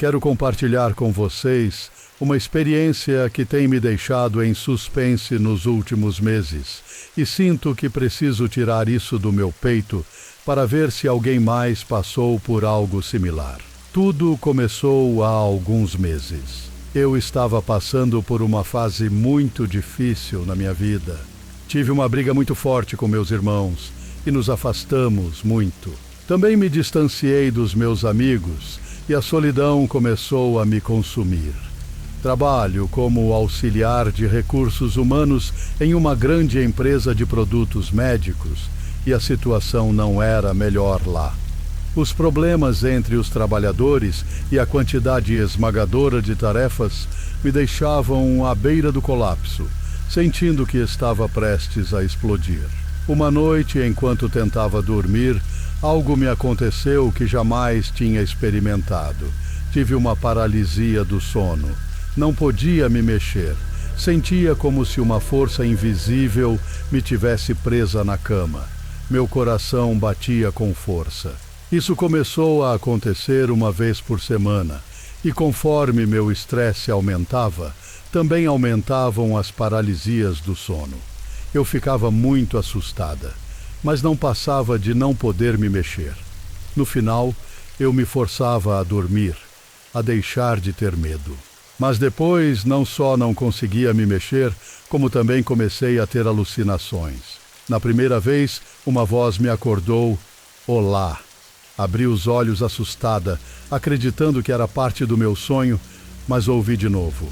quero compartilhar com vocês uma experiência que tem me deixado em suspense nos últimos meses e sinto que preciso tirar isso do meu peito para ver se alguém mais passou por algo similar. Tudo começou há alguns meses. Eu estava passando por uma fase muito difícil na minha vida. Tive uma briga muito forte com meus irmãos e nos afastamos muito. Também me distanciei dos meus amigos e a solidão começou a me consumir. Trabalho como auxiliar de recursos humanos em uma grande empresa de produtos médicos e a situação não era melhor lá. Os problemas entre os trabalhadores e a quantidade esmagadora de tarefas me deixavam à beira do colapso, sentindo que estava prestes a explodir. Uma noite, enquanto tentava dormir, algo me aconteceu que jamais tinha experimentado. Tive uma paralisia do sono. Não podia me mexer. Sentia como se uma força invisível me tivesse presa na cama. Meu coração batia com força. Isso começou a acontecer uma vez por semana, e conforme meu estresse aumentava, também aumentavam as paralisias do sono. Eu ficava muito assustada, mas não passava de não poder me mexer. No final, eu me forçava a dormir, a deixar de ter medo. Mas depois, não só não conseguia me mexer, como também comecei a ter alucinações. Na primeira vez, uma voz me acordou: "Olá!" Abri os olhos assustada, acreditando que era parte do meu sonho, mas ouvi de novo: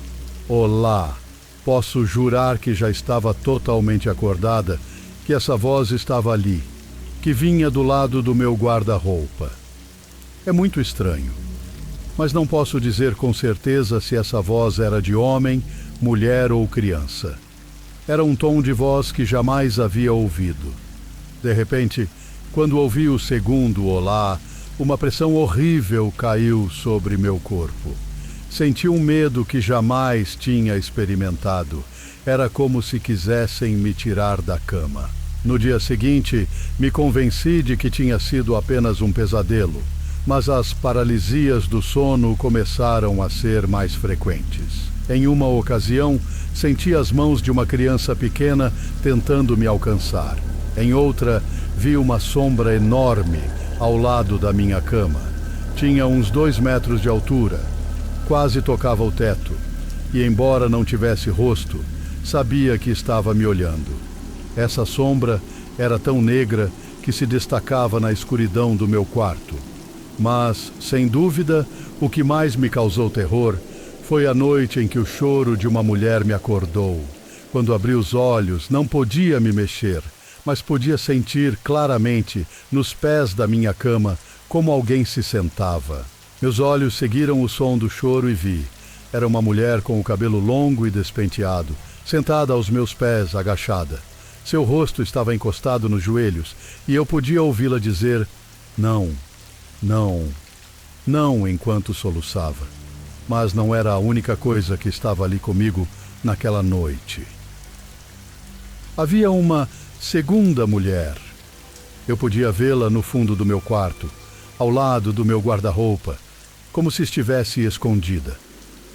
"Olá!" Posso jurar que já estava totalmente acordada, que essa voz estava ali, que vinha do lado do meu guarda-roupa. É muito estranho, mas não posso dizer com certeza se essa voz era de homem, mulher ou criança. Era um tom de voz que jamais havia ouvido. De repente, quando ouvi o segundo olá, uma pressão horrível caiu sobre meu corpo. Senti um medo que jamais tinha experimentado. Era como se quisessem me tirar da cama. No dia seguinte, me convenci de que tinha sido apenas um pesadelo, mas as paralisias do sono começaram a ser mais frequentes. Em uma ocasião, senti as mãos de uma criança pequena tentando me alcançar. Em outra, vi uma sombra enorme ao lado da minha cama. Tinha uns 2 metros de altura, quase tocava o teto, e embora não tivesse rosto, sabia que estava me olhando. Essa sombra era tão negra que se destacava na escuridão do meu quarto. Mas, sem dúvida, o que mais me causou terror foi a noite em que o choro de uma mulher me acordou. Quando abri os olhos, não podia me mexer, mas podia sentir claramente, nos pés da minha cama, como alguém se sentava. Meus olhos seguiram o som do choro e vi. Era uma mulher com o cabelo longo e despenteado, sentada aos meus pés, agachada. Seu rosto estava encostado nos joelhos e eu podia ouvi-la dizer: "Não, não, não", enquanto soluçava. Mas não era a única coisa que estava ali comigo naquela noite. Havia uma segunda mulher. Eu podia vê-la no fundo do meu quarto, ao lado do meu guarda-roupa, como se estivesse escondida.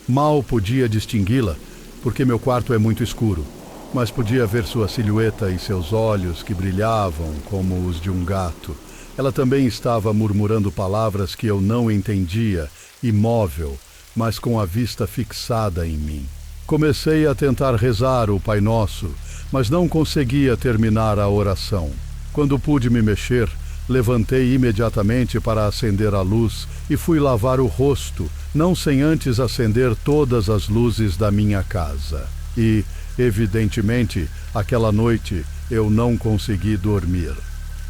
Mal podia distingui-la, porque meu quarto é muito escuro, mas podia ver sua silhueta e seus olhos que brilhavam como os de um gato. Ela também estava murmurando palavras que eu não entendia, imóvel, mas com a vista fixada em mim. Comecei a tentar rezar o Pai Nosso, mas não conseguia terminar a oração. Quando pude me mexer, levantei imediatamente para acender a luz e fui lavar o rosto, não sem antes acender todas as luzes da minha casa. E, evidentemente, aquela noite eu não consegui dormir.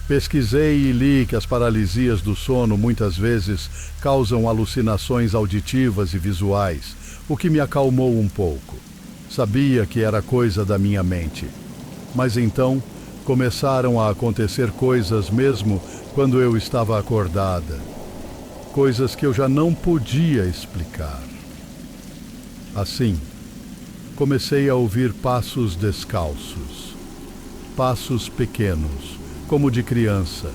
Pesquisei e li que as paralisias do sono muitas vezes causam alucinações auditivas e visuais, o que me acalmou um pouco. Sabia que era coisa da minha mente. Mas então começaram a acontecer coisas mesmo quando eu estava acordada. Coisas que eu já não podia explicar. Assim, comecei a ouvir passos descalços. Passos pequenos, como de criança,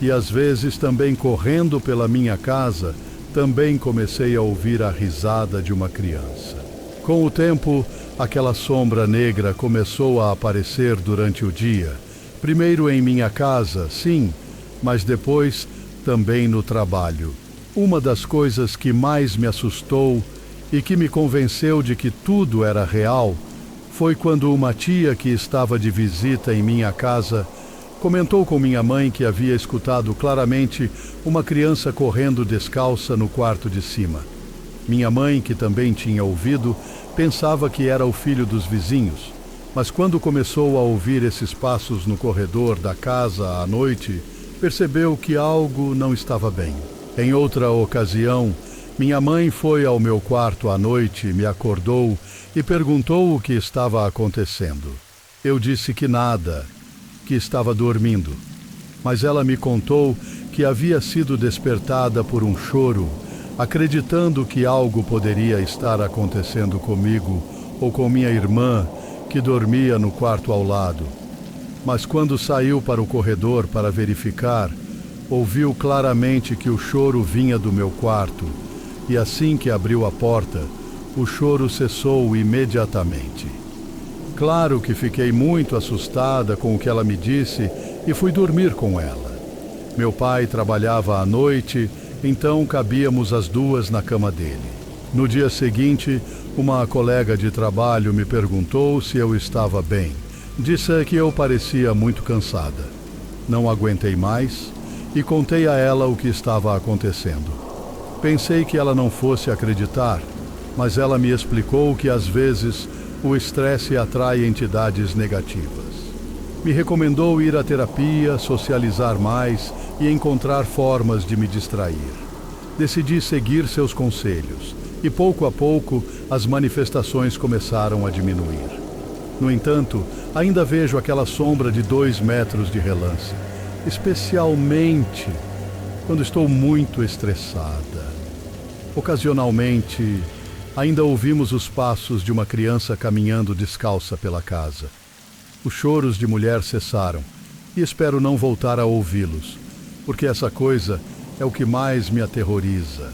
e às vezes também correndo pela minha casa, também comecei a ouvir a risada de uma criança. Com o tempo, aquela sombra negra começou a aparecer durante o dia, primeiro em minha casa, sim, mas depois também no trabalho. Uma das coisas que mais me assustou e que me convenceu de que tudo era real foi quando uma tia que estava de visita em minha casa comentou com minha mãe que havia escutado claramente uma criança correndo descalça no quarto de cima. Minha mãe, que também tinha ouvido, pensava que era o filho dos vizinhos, mas quando começou a ouvir esses passos no corredor da casa à noite, percebeu que algo não estava bem. Em outra ocasião, minha mãe foi ao meu quarto à noite, me acordou e perguntou o que estava acontecendo. Eu disse que nada, que estava dormindo, mas ela me contou que havia sido despertada por um choro, acreditando que algo poderia estar acontecendo comigo ou com minha irmã, que dormia no quarto ao lado. Mas quando saiu para o corredor para verificar, ouviu claramente que o choro vinha do meu quarto, e assim que abriu a porta, o choro cessou imediatamente. Claro que fiquei muito assustada com o que ela me disse e fui dormir com ela. Meu pai trabalhava à noite, então cabíamos as duas na cama dele. No dia seguinte, uma colega de trabalho me perguntou se eu estava bem. Disse que eu parecia muito cansada. Não aguentei mais e contei a ela o que estava acontecendo. Pensei que ela não fosse acreditar, mas ela me explicou que às vezes o estresse atrai entidades negativas. Me recomendou ir à terapia, socializar mais e encontrar formas de me distrair. Decidi seguir seus conselhos e pouco a pouco as manifestações começaram a diminuir. No entanto, ainda vejo aquela sombra de 2 metros de relance, especialmente quando estou muito estressada. Ocasionalmente, ainda ouvimos os passos de uma criança caminhando descalça pela casa. Os choros de mulher cessaram e espero não voltar a ouvi-los, porque essa coisa é o que mais me aterroriza.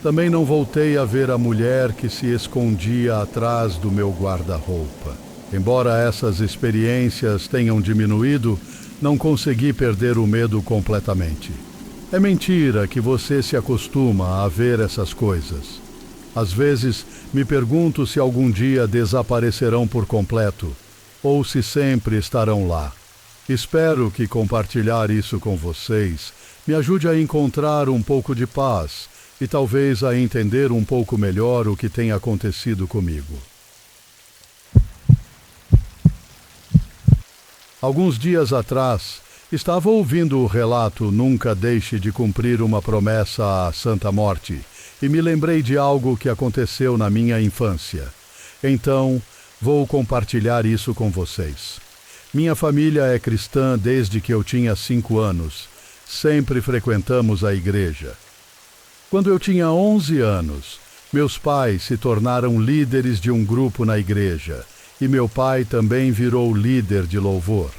Também não voltei a ver a mulher que se escondia atrás do meu guarda-roupa. Embora essas experiências tenham diminuído, não consegui perder o medo completamente. É mentira que você se acostuma a ver essas coisas. Às vezes, me pergunto se algum dia desaparecerão por completo, ou se sempre estarão lá. Espero que compartilhar isso com vocês me ajude a encontrar um pouco de paz e talvez a entender um pouco melhor o que tem acontecido comigo. Alguns dias atrás, estava ouvindo o relato Nunca Deixe de Cumprir uma Promessa à Santa Morte e me lembrei de algo que aconteceu na minha infância. Então, vou compartilhar isso com vocês. Minha família é cristã desde que eu tinha 5 anos. Sempre frequentamos a igreja. Quando eu tinha 11 anos, meus pais se tornaram líderes de um grupo na igreja e meu pai também virou líder de louvor.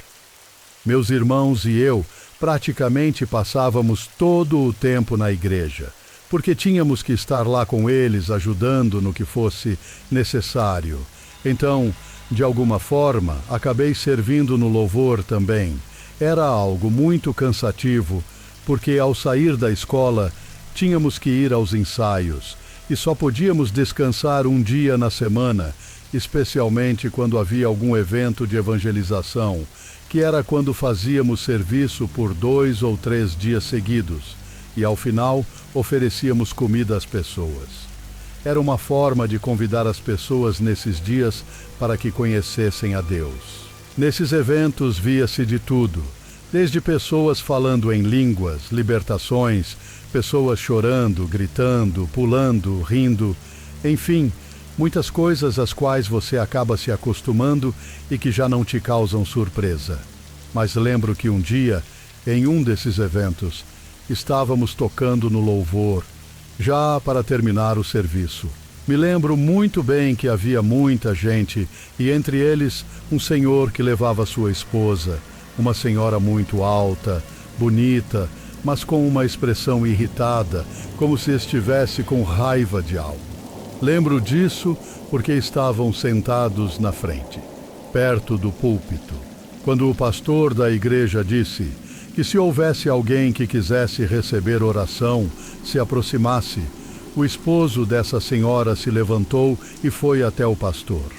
Meus irmãos e eu praticamente passávamos todo o tempo na igreja, porque tínhamos que estar lá com eles ajudando no que fosse necessário. Então, de alguma forma, acabei servindo no louvor também. Era algo muito cansativo, porque ao sair da escola, tínhamos que ir aos ensaios e só podíamos descansar um dia na semana, especialmente quando havia algum evento de evangelização, que era quando fazíamos serviço por 2 ou 3 dias seguidos, e ao final oferecíamos comida às pessoas. Era uma forma de convidar as pessoas nesses dias para que conhecessem a Deus. Nesses eventos via-se de tudo, desde pessoas falando em línguas, libertações, pessoas chorando, gritando, pulando, rindo, enfim, muitas coisas às quais você acaba se acostumando e que já não te causam surpresa. Mas lembro que um dia, em um desses eventos, estávamos tocando no louvor, já para terminar o serviço. Me lembro muito bem que havia muita gente, e entre eles um senhor que levava sua esposa, uma senhora muito alta, bonita, mas com uma expressão irritada, como se estivesse com raiva de algo. Lembro disso porque estavam sentados na frente, perto do púlpito, quando o pastor da igreja disse que se houvesse alguém que quisesse receber oração, se aproximasse. O esposo dessa senhora se levantou e foi até o pastor.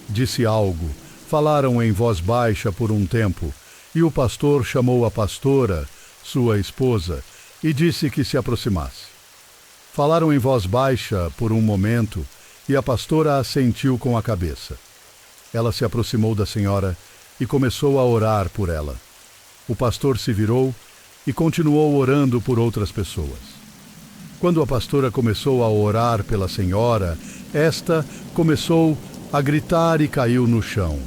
Disse algo, falaram em voz baixa por um tempo, e o pastor chamou a pastora, sua esposa, e disse que se aproximasse. Falaram em voz baixa por um momento, e a pastora assentiu com a cabeça. Ela se aproximou da senhora e começou a orar por ela. O pastor se virou e continuou orando por outras pessoas. Quando a pastora começou a orar pela senhora, esta começou a gritar e caiu no chão.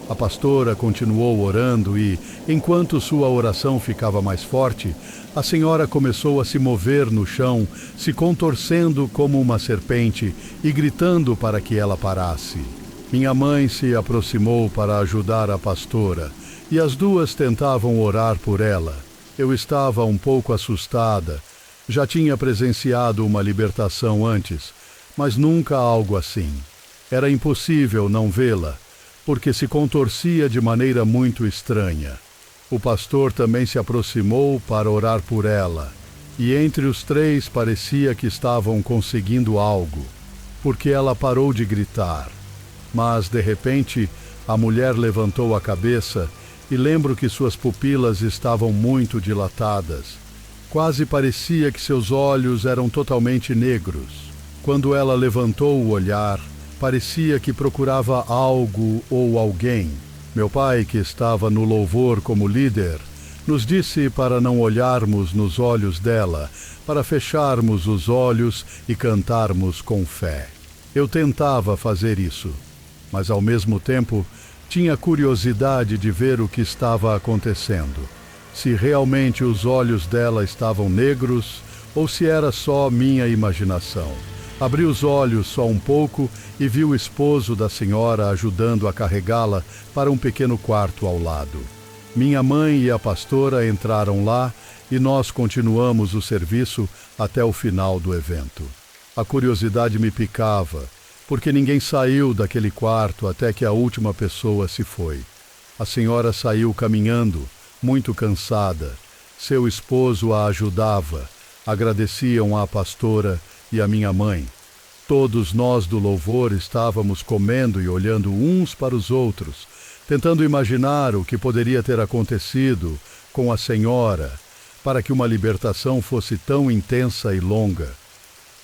A pastora continuou orando e, enquanto sua oração ficava mais forte, a senhora começou a se mover no chão, se contorcendo como uma serpente e gritando para que ela parasse. Minha mãe se aproximou para ajudar a pastora e as duas tentavam orar por ela. Eu estava um pouco assustada. Já tinha presenciado uma libertação antes, mas nunca algo assim. Era impossível não vê-la, porque se contorcia de maneira muito estranha. O pastor também se aproximou para orar por ela, e entre os três parecia que estavam conseguindo algo, porque ela parou de gritar. Mas, de repente, a mulher levantou a cabeça e lembro que suas pupilas estavam muito dilatadas. Quase parecia que seus olhos eram totalmente negros. Quando ela levantou o olhar, parecia que procurava algo ou alguém. Meu pai, que estava no louvor como líder, nos disse para não olharmos nos olhos dela, para fecharmos os olhos e cantarmos com fé. Eu tentava fazer isso, mas ao mesmo tempo tinha curiosidade de ver o que estava acontecendo. Se realmente os olhos dela estavam negros ou se era só minha imaginação. Abri os olhos só um pouco e vi o esposo da senhora ajudando a carregá-la para um pequeno quarto ao lado. Minha mãe e a pastora entraram lá e nós continuamos o serviço até o final do evento. A curiosidade me picava, porque ninguém saiu daquele quarto até que a última pessoa se foi. A senhora saiu caminhando, muito cansada. Seu esposo a ajudava. Agradeciam à pastora e à minha mãe. Todos nós do louvor estávamos comendo e olhando uns para os outros, tentando imaginar o que poderia ter acontecido com a senhora para que uma libertação fosse tão intensa e longa.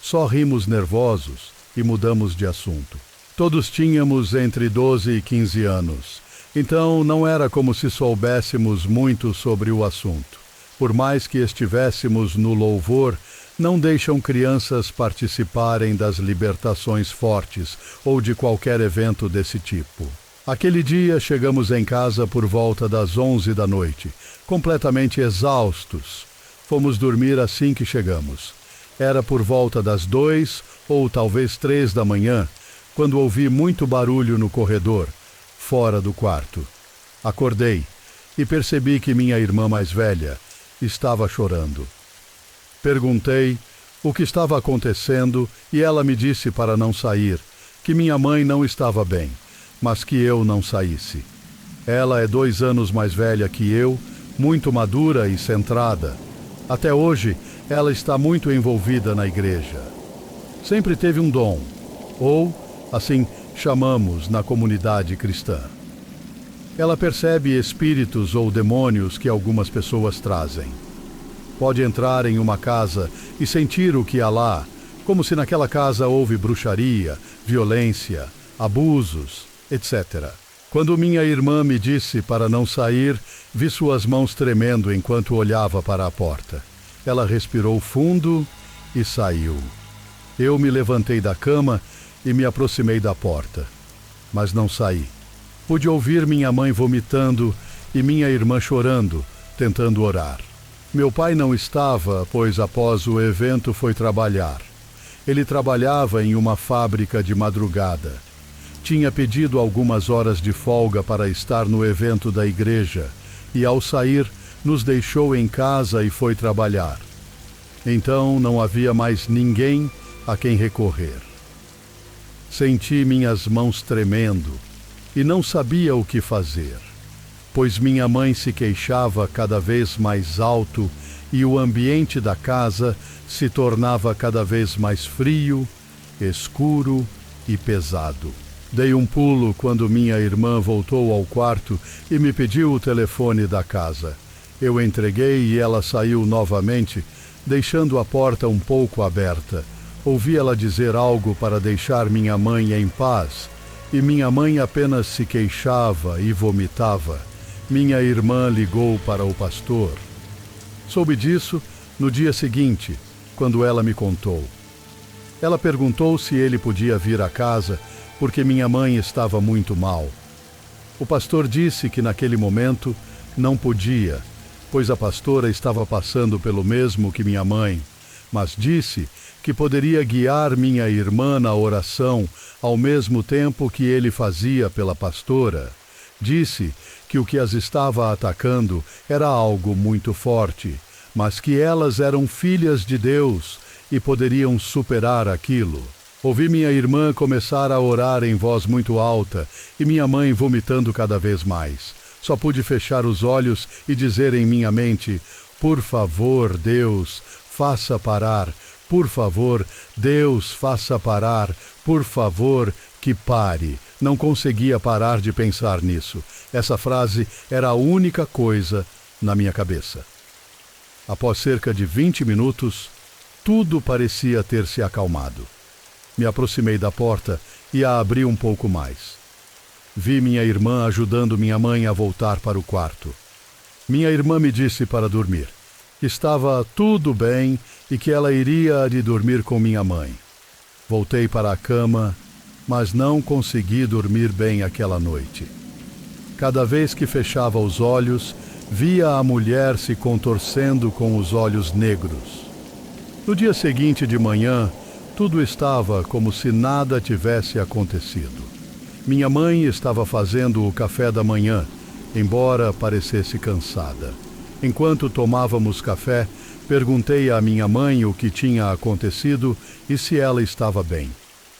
Só rimos nervosos e mudamos de assunto. Todos tínhamos entre 12 e 15 anos, então não era como se soubéssemos muito sobre o assunto. Por mais que estivéssemos no louvor, não deixam crianças participarem das libertações fortes ou de qualquer evento desse tipo. Aquele dia chegamos em casa por volta das 11 da noite, completamente exaustos. Fomos dormir assim que chegamos. Era por volta das 2 ou talvez 3 da manhã, quando ouvi muito barulho no corredor, fora do quarto. Acordei e percebi que minha irmã mais velha estava chorando. Perguntei o que estava acontecendo e ela me disse para não sair, que minha mãe não estava bem, mas que eu não saísse. Ela é 2 anos mais velha que eu, muito madura e centrada. Até hoje, ela está muito envolvida na igreja. Sempre teve um dom, ou, assim chamamos na comunidade cristã. Ela percebe espíritos ou demônios que algumas pessoas trazem. Pode entrar em uma casa e sentir o que há lá, como se naquela casa houve bruxaria, violência, abusos, etc. Quando minha irmã me disse para não sair, vi suas mãos tremendo enquanto olhava para a porta. Ela respirou fundo e saiu. Eu me levantei da cama e me aproximei da porta, mas não saí. Pude ouvir minha mãe vomitando e minha irmã chorando, tentando orar. Meu pai não estava, pois após o evento foi trabalhar. Ele trabalhava em uma fábrica de madrugada. Tinha pedido algumas horas de folga para estar no evento da igreja e, ao sair, nos deixou em casa e foi trabalhar. Então não havia mais ninguém a quem recorrer. Senti minhas mãos tremendo e não sabia o que fazer, pois minha mãe se queixava cada vez mais alto e o ambiente da casa se tornava cada vez mais frio, escuro e pesado. Dei um pulo quando minha irmã voltou ao quarto e me pediu o telefone da casa. Eu entreguei e ela saiu novamente, deixando a porta um pouco aberta. Ouvi ela dizer algo para deixar minha mãe em paz, e minha mãe apenas se queixava e vomitava. Minha irmã ligou para o pastor. Soube disso no dia seguinte, quando ela me contou. Ela perguntou se ele podia vir à casa, porque minha mãe estava muito mal. O pastor disse que naquele momento não podia, pois a pastora estava passando pelo mesmo que minha mãe, mas disse que poderia guiar minha irmã na oração ao mesmo tempo que ele fazia pela pastora. Disse que o que as estava atacando era algo muito forte, mas que elas eram filhas de Deus e poderiam superar aquilo. Ouvi minha irmã começar a orar em voz muito alta e minha mãe vomitando cada vez mais. Só pude fechar os olhos e dizer em minha mente: por favor, Deus, faça parar. Por favor, Deus, faça parar. Por favor, que pare. Não conseguia parar de pensar nisso. Essa frase era a única coisa na minha cabeça. Após cerca de 20 minutos, tudo parecia ter se acalmado. Me aproximei da porta e a abri um pouco mais. Vi minha irmã ajudando minha mãe a voltar para o quarto. Minha irmã me disse para dormir. Estava tudo bem e que ela iria de dormir com minha mãe. Voltei para a cama, mas não consegui dormir bem aquela noite. Cada vez que fechava os olhos, via a mulher se contorcendo com os olhos negros. No dia seguinte de manhã, tudo estava como se nada tivesse acontecido. Minha mãe estava fazendo o café da manhã, embora parecesse cansada. Enquanto tomávamos café, perguntei à minha mãe o que tinha acontecido e se ela estava bem.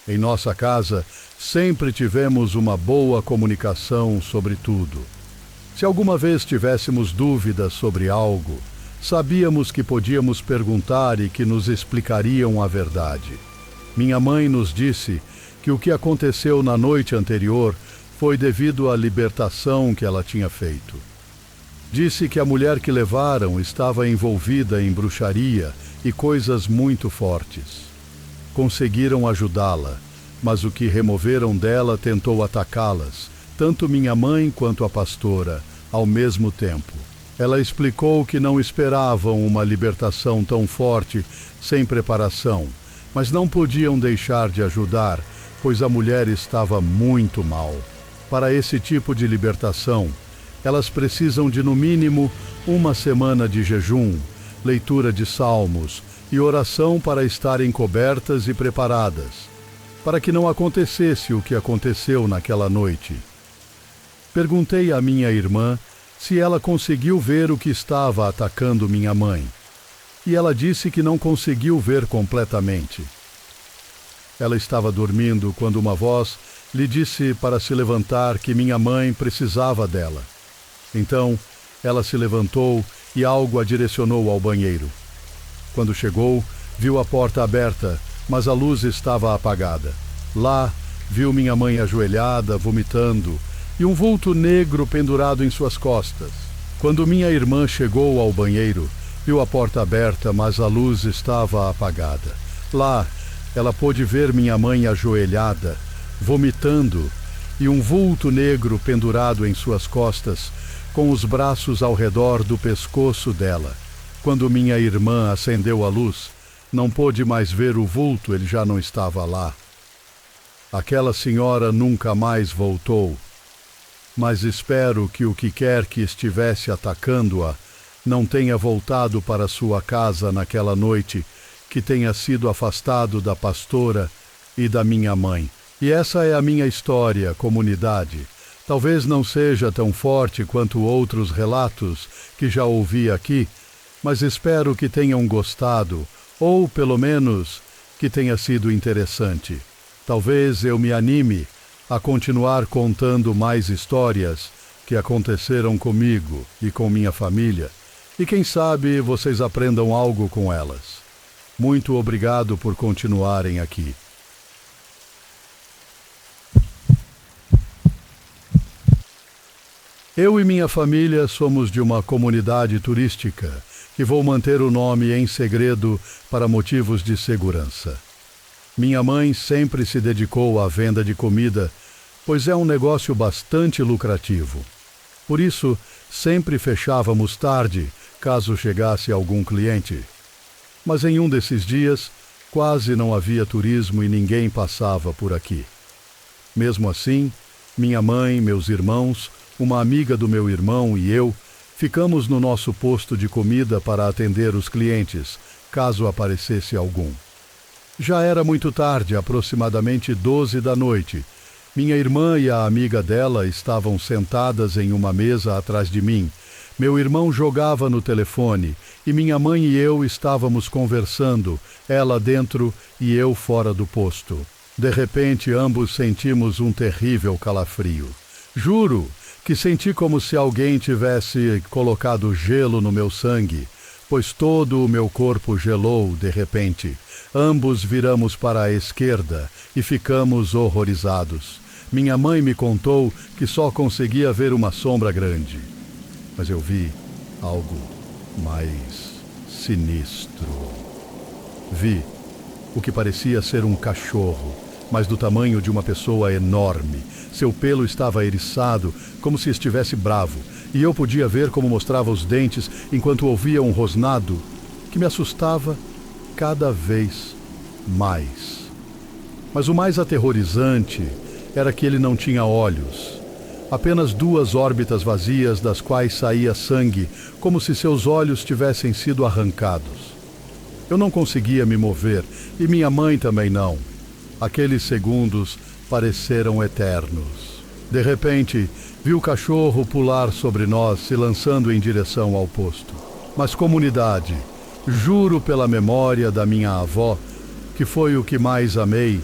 Em nossa casa, sempre tivemos uma boa comunicação sobre tudo. Se alguma vez tivéssemos dúvidas sobre algo, sabíamos que podíamos perguntar e que nos explicariam a verdade. Minha mãe nos disse que o que aconteceu na noite anterior foi devido à libertação que ela tinha feito. Disse que a mulher que levaram estava envolvida em bruxaria e coisas muito fortes. Conseguiram ajudá-la, mas o que removeram dela tentou atacá-las, tanto minha mãe quanto a pastora, ao mesmo tempo. Ela explicou que não esperavam uma libertação tão forte sem preparação, mas não podiam deixar de ajudar, pois a mulher estava muito mal. Para esse tipo de libertação, elas precisam de no mínimo 1 semana de jejum, leitura de salmos e oração para estarem cobertas e preparadas, para que não acontecesse o que aconteceu naquela noite. Perguntei à minha irmã se ela conseguiu ver o que estava atacando minha mãe, e ela disse que não conseguiu ver completamente. Ela estava dormindo quando uma voz lhe disse para se levantar, que minha mãe precisava dela. Então, ela se levantou e algo a direcionou ao banheiro. Quando chegou, viu a porta aberta, mas a luz estava apagada. Lá, viu minha mãe ajoelhada, vomitando, e um vulto negro pendurado em suas costas. Quando minha irmã chegou ao banheiro, viu a porta aberta, mas a luz estava apagada. Lá, ela pôde ver minha mãe ajoelhada, vomitando, e um vulto negro pendurado em suas costas, com os braços ao redor do pescoço dela. Quando minha irmã acendeu a luz, não pôde mais ver o vulto, ele já não estava lá. Aquela senhora nunca mais voltou, mas espero que o que quer que estivesse atacando-a não tenha voltado para sua casa naquela noite, que tenha sido afastado da pastora e da minha mãe. E essa é a minha história, comunidade. Talvez não seja tão forte quanto outros relatos que já ouvi aqui, mas espero que tenham gostado, ou, pelo menos, que tenha sido interessante. Talvez eu me anime a continuar contando mais histórias que aconteceram comigo e com minha família, e quem sabe vocês aprendam algo com elas. Muito obrigado por continuarem aqui. Eu e minha família somos de uma comunidade turística que vou manter o nome em segredo para motivos de segurança. Minha mãe sempre se dedicou à venda de comida, pois é um negócio bastante lucrativo. Por isso, sempre fechávamos tarde, caso chegasse algum cliente. Mas em um desses dias, quase não havia turismo e ninguém passava por aqui. Mesmo assim, minha mãe, meus irmãos, uma amiga do meu irmão e eu ficamos no nosso posto de comida para atender os clientes, caso aparecesse algum. Já era muito tarde, aproximadamente 12 da noite. Minha irmã e a amiga dela estavam sentadas em uma mesa atrás de mim. Meu irmão jogava no telefone e minha mãe e eu estávamos conversando, ela dentro e eu fora do posto. De repente, ambos sentimos um terrível calafrio. Juro que senti como se alguém tivesse colocado gelo no meu sangue, pois todo o meu corpo gelou de repente. Ambos viramos para a esquerda e ficamos horrorizados. Minha mãe me contou que só conseguia ver uma sombra grande, mas eu vi algo mais sinistro. Vi o que parecia ser um cachorro, mas do tamanho de uma pessoa enorme. Seu pelo estava eriçado, como se estivesse bravo, e eu podia ver como mostrava os dentes enquanto ouvia um rosnado que me assustava cada vez mais. Mas o mais aterrorizante era que ele não tinha olhos, apenas duas órbitas vazias das quais saía sangue, como se seus olhos tivessem sido arrancados. Eu não conseguia me mover, e minha mãe também não. Aqueles segundos pareceram eternos. De repente, vi o cachorro pular sobre nós, se lançando em direção ao posto. Mas comunidade, juro pela memória da minha avó, que foi o que mais amei,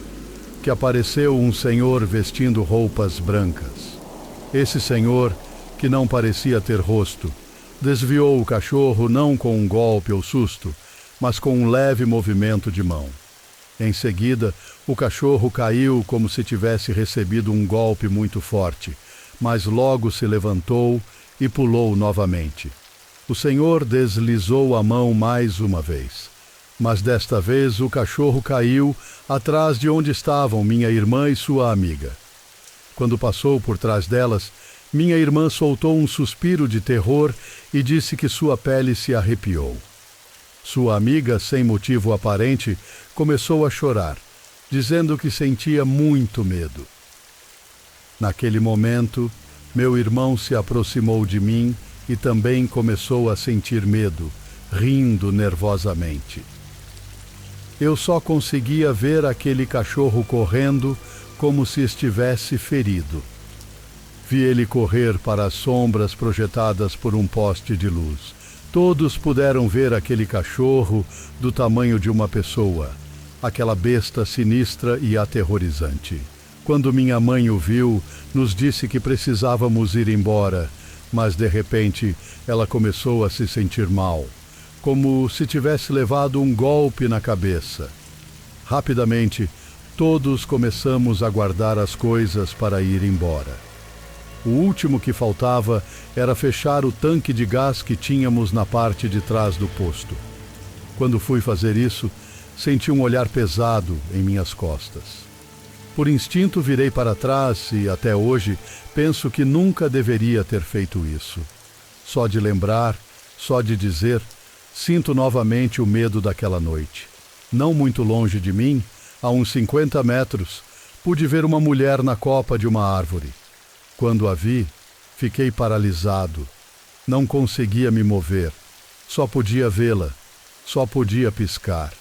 que apareceu um senhor vestindo roupas brancas. Esse senhor, que não parecia ter rosto, desviou o cachorro não com um golpe ou susto, mas com um leve movimento de mão. Em seguida, o cachorro caiu como se tivesse recebido um golpe muito forte, mas logo se levantou e pulou novamente. O senhor deslizou a mão mais uma vez, mas desta vez o cachorro caiu atrás de onde estavam minha irmã e sua amiga. Quando passou por trás delas, minha irmã soltou um suspiro de terror e disse que sua pele se arrepiou. Sua amiga, sem motivo aparente, começou a chorar, dizendo que sentia muito medo. Naquele momento, meu irmão se aproximou de mim e também começou a sentir medo, rindo nervosamente. Eu só conseguia ver aquele cachorro correndo como se estivesse ferido. Vi ele correr para as sombras projetadas por um poste de luz. Todos puderam ver aquele cachorro do tamanho de uma pessoa, aquela besta sinistra e aterrorizante. Quando minha mãe o viu, nos disse que precisávamos ir embora, mas de repente ela começou a se sentir mal, como se tivesse levado um golpe na cabeça. Rapidamente, todos começamos a guardar as coisas para ir embora. O último que faltava era fechar o tanque de gás que tínhamos na parte de trás do posto. Quando fui fazer isso, senti um olhar pesado em minhas costas. Por instinto virei para trás e, até hoje, penso que nunca deveria ter feito isso. Só de lembrar, só de dizer, sinto novamente o medo daquela noite. Não muito longe de mim, a uns 50 metros, pude ver uma mulher na copa de uma árvore. Quando a vi, fiquei paralisado. Não conseguia me mover. Só podia vê-la. Só podia piscar.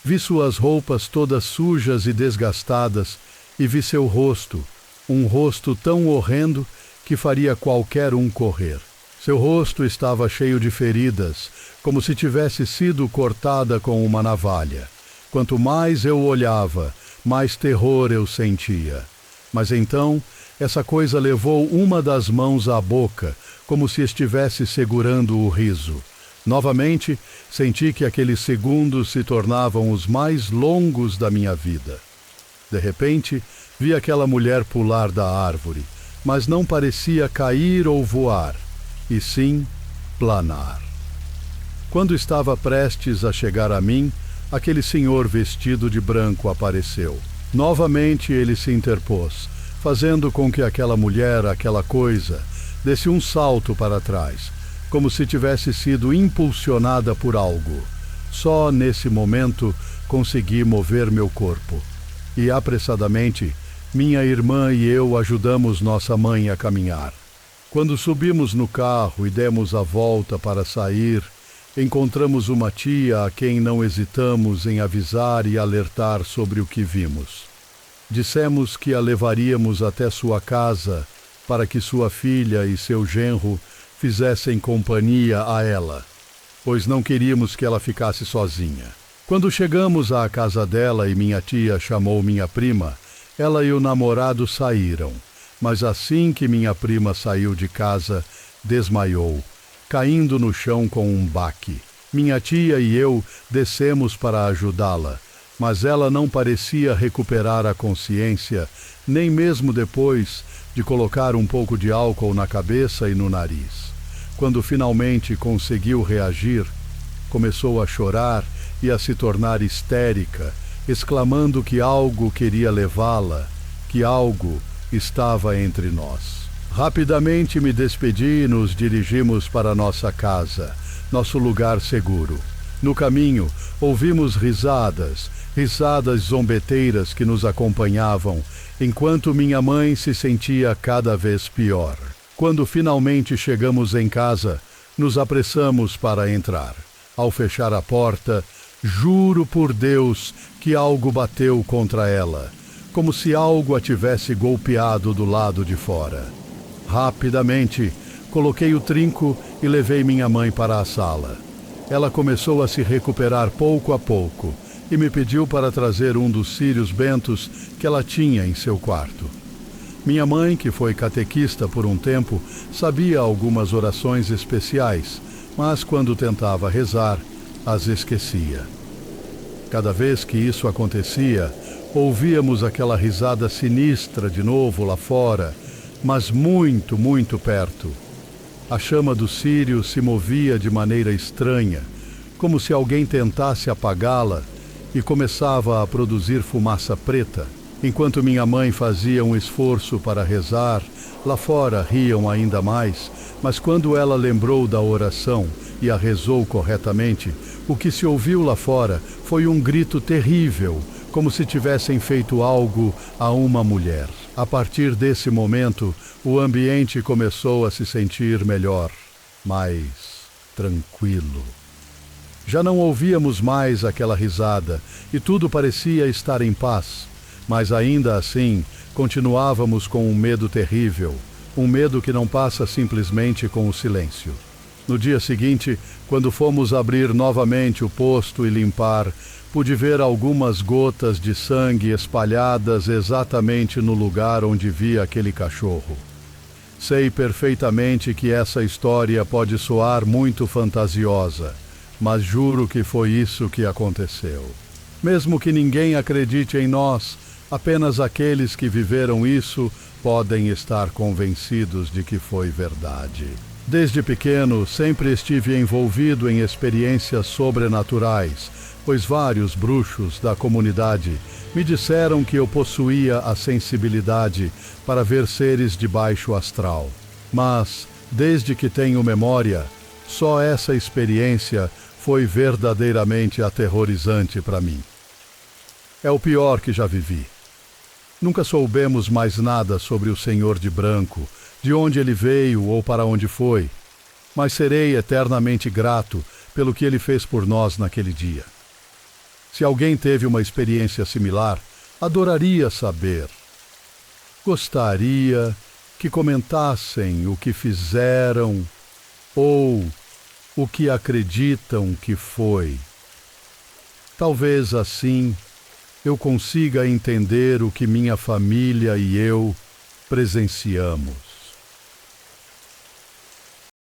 Vi suas roupas todas sujas e desgastadas e vi seu rosto, um rosto tão horrendo que faria qualquer um correr. Seu rosto estava cheio de feridas, como se tivesse sido cortada com uma navalha. Quanto mais eu olhava, mais terror eu sentia. Mas então, essa coisa levou uma das mãos à boca, como se estivesse segurando o riso. Novamente, senti que aqueles segundos se tornavam os mais longos da minha vida. De repente, vi aquela mulher pular da árvore, mas não parecia cair ou voar, e sim planar. Quando estava prestes a chegar a mim, aquele senhor vestido de branco apareceu. Novamente ele se interpôs, fazendo com que aquela mulher, aquela coisa, desse um salto para trás, como se tivesse sido impulsionada por algo. Só nesse momento consegui mover meu corpo. E apressadamente, minha irmã e eu ajudamos nossa mãe a caminhar. Quando subimos no carro e demos a volta para sair, encontramos uma tia a quem não hesitamos em avisar e alertar sobre o que vimos. Dissemos que a levaríamos até sua casa para que sua filha e seu genro fizessem companhia a ela, pois não queríamos que ela ficasse sozinha. Quando chegamos à casa dela e minha tia chamou minha prima, ela e o namorado saíram, mas assim que minha prima saiu de casa, desmaiou, caindo no chão com um baque. Minha tia e eu descemos para ajudá-la, mas ela não parecia recuperar a consciência, nem mesmo depois de colocar um pouco de álcool na cabeça e no nariz. Quando finalmente conseguiu reagir, começou a chorar e a se tornar histérica, exclamando que algo queria levá-la, que algo estava entre nós. Rapidamente me despedi e nos dirigimos para nossa casa, nosso lugar seguro. No caminho, ouvimos risadas zombeteiras que nos acompanhavam, enquanto minha mãe se sentia cada vez pior. Quando finalmente chegamos em casa, nos apressamos para entrar. Ao fechar a porta, juro por Deus que algo bateu contra ela, como se algo a tivesse golpeado do lado de fora. Rapidamente, coloquei o trinco e levei minha mãe para a sala. Ela começou a se recuperar pouco a pouco e me pediu para trazer um dos círios bentos que ela tinha em seu quarto. Minha mãe, que foi catequista por um tempo, sabia algumas orações especiais, mas quando tentava rezar, as esquecia. Cada vez que isso acontecia, ouvíamos aquela risada sinistra de novo lá fora, mas muito, muito perto. A chama do círio se movia de maneira estranha, como se alguém tentasse apagá-la, e começava a produzir fumaça preta. Enquanto minha mãe fazia um esforço para rezar, lá fora riam ainda mais, mas quando ela lembrou da oração e a rezou corretamente, o que se ouviu lá fora foi um grito terrível, como se tivessem feito algo a uma mulher. A partir desse momento, o ambiente começou a se sentir melhor, mais tranquilo. Já não ouvíamos mais aquela risada e tudo parecia estar em paz, mas ainda assim continuávamos com um medo terrível, um medo que não passa simplesmente com o silêncio. No dia seguinte, quando fomos abrir novamente o posto e limpar, pude ver algumas gotas de sangue espalhadas exatamente no lugar onde vi aquele cachorro. Sei perfeitamente que essa história pode soar muito fantasiosa, mas juro que foi isso que aconteceu. Mesmo que ninguém acredite em nós, apenas aqueles que viveram isso podem estar convencidos de que foi verdade. Desde pequeno, sempre estive envolvido em experiências sobrenaturais, pois vários bruxos da comunidade me disseram que eu possuía a sensibilidade para ver seres de baixo astral. Mas, desde que tenho memória, só essa experiência foi verdadeiramente aterrorizante para mim. É o pior que já vivi. Nunca soubemos mais nada sobre o Senhor de Branco, de onde ele veio ou para onde foi, mas serei eternamente grato pelo que ele fez por nós naquele dia. Se alguém teve uma experiência similar, adoraria saber. Gostaria que comentassem o que fizeram ou o que acreditam que foi. Talvez assim eu consiga entender o que minha família e eu presenciamos.